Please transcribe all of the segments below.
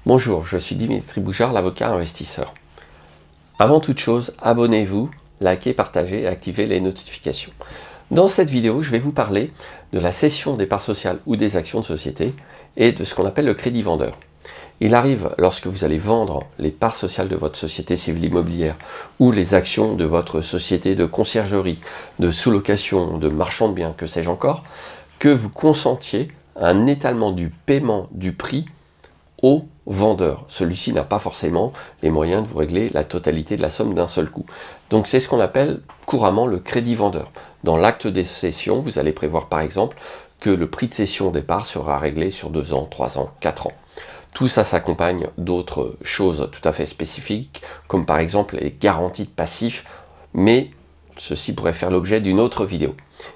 Bonjour, je suis Dimitri Bouchard, l'avocat investisseur. Avant toute chose, abonnez-vous, likez, partagez et activez les notifications. Dans cette vidéo, je vais vous parler de la cession des parts sociales ou des actions de société et de ce qu'on appelle le crédit vendeur. Il arrive lorsque vous allez vendre les parts sociales de votre société civile immobilière ou les actions de votre société de conciergerie, de sous-location, de marchand de biens, que sais-je encore, que vous consentiez à un étalement du paiement du prix au vendeur. Celui-ci n'a pas forcément les moyens de vous régler la totalité de la somme d'un seul coup. Donc c'est ce qu'on appelle couramment le crédit vendeur. Dans l'acte de cession, vous allez prévoir par exemple que le prix de cession des parts sera réglé sur 2 ans, 3 ans, 4 ans. Tout ça s'accompagne d'autres choses tout à fait spécifiques, comme par exemple les garanties de passifs, mais ceci pourrait faire l'objet d'une autre vidéo.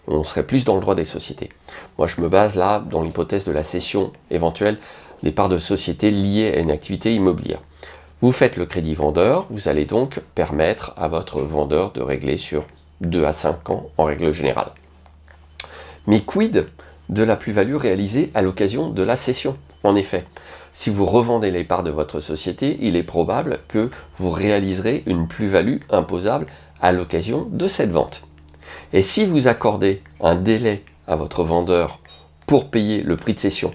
On serait plus dans le droit des sociétés. Moi je me base là dans l'hypothèse de la cession éventuelle des parts de société liées à une activité immobilière. Vous faites le crédit vendeur, vous allez donc permettre à votre vendeur de régler sur 2 à 5 ans en règle générale. Mais quid de la plus-value réalisée à l'occasion de la cession? En effet, si vous revendez les parts de votre société, il est probable que vous réaliserez une plus-value imposable à l'occasion de cette vente. Et si vous accordez un délai à votre vendeur pour payer le prix de cession,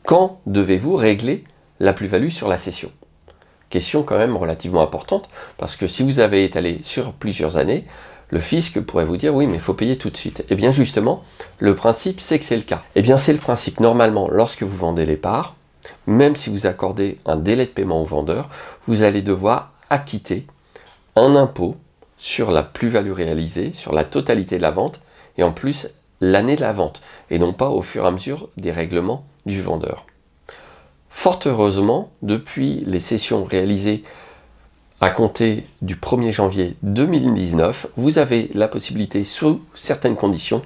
quand devez-vous régler la plus-value sur la cession? Question quand même relativement importante, parce que si vous avez étalé sur plusieurs années, le fisc pourrait vous dire oui mais il faut payer tout de suite. Et bien justement, le principe c'est que c'est le cas. Et bien c'est le principe, normalement lorsque vous vendez les parts, même si vous accordez un délai de paiement au vendeur, vous allez devoir acquitter un impôt sur la plus-value réalisée, sur la totalité de la vente, et en plus l'année de la vente, et non pas au fur et à mesure des règlements du vendeur. Fort heureusement, depuis les cessions réalisées à compter du 1er janvier 2019, vous avez la possibilité, sous certaines conditions,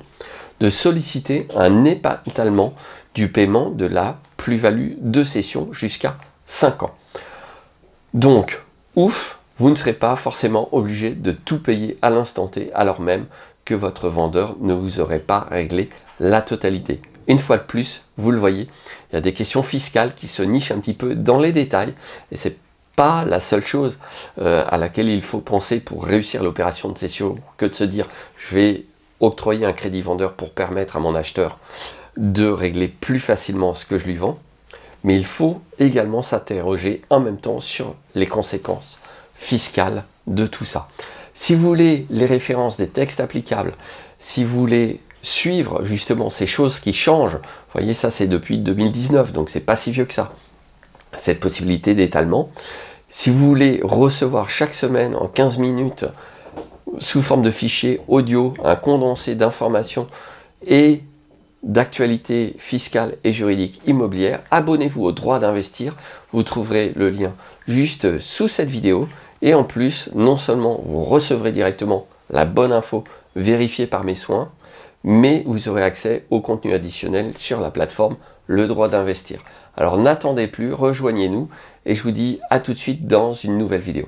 de solliciter un étalement du paiement de la plus-value de cession jusqu'à 5 ans. Donc, ouf, vous ne serez pas forcément obligé de tout payer à l'instant T, alors même que votre vendeur ne vous aurait pas réglé la totalité. Une fois de plus, vous le voyez, il y a des questions fiscales qui se nichent un petit peu dans les détails, et c'est pas la seule chose à laquelle il faut penser pour réussir l'opération de cession que de se dire je vais octroyer un crédit vendeur pour permettre à mon acheteur de régler plus facilement ce que je lui vends, mais il faut également s'interroger en même temps sur les conséquences fiscales de tout ça. Si vous voulez les références des textes applicables, si vous voulez suivre justement ces choses qui changent, vous voyez ça c'est depuis 2019, donc c'est pas si vieux que ça, cette possibilité d'étalement. Si vous voulez recevoir chaque semaine en 15 minutes sous forme de fichier audio un condensé d'informations et d'actualités fiscales et juridiques immobilières, abonnez-vous au droit d'investir, vous trouverez le lien juste sous cette vidéo, et en plus non seulement vous recevrez directement la bonne info vérifiée par mes soins, mais vous aurez accès au contenu additionnel sur la plateforme Le Droit d'Investir. Alors n'attendez plus, rejoignez-nous et je vous dis à tout de suite dans une nouvelle vidéo.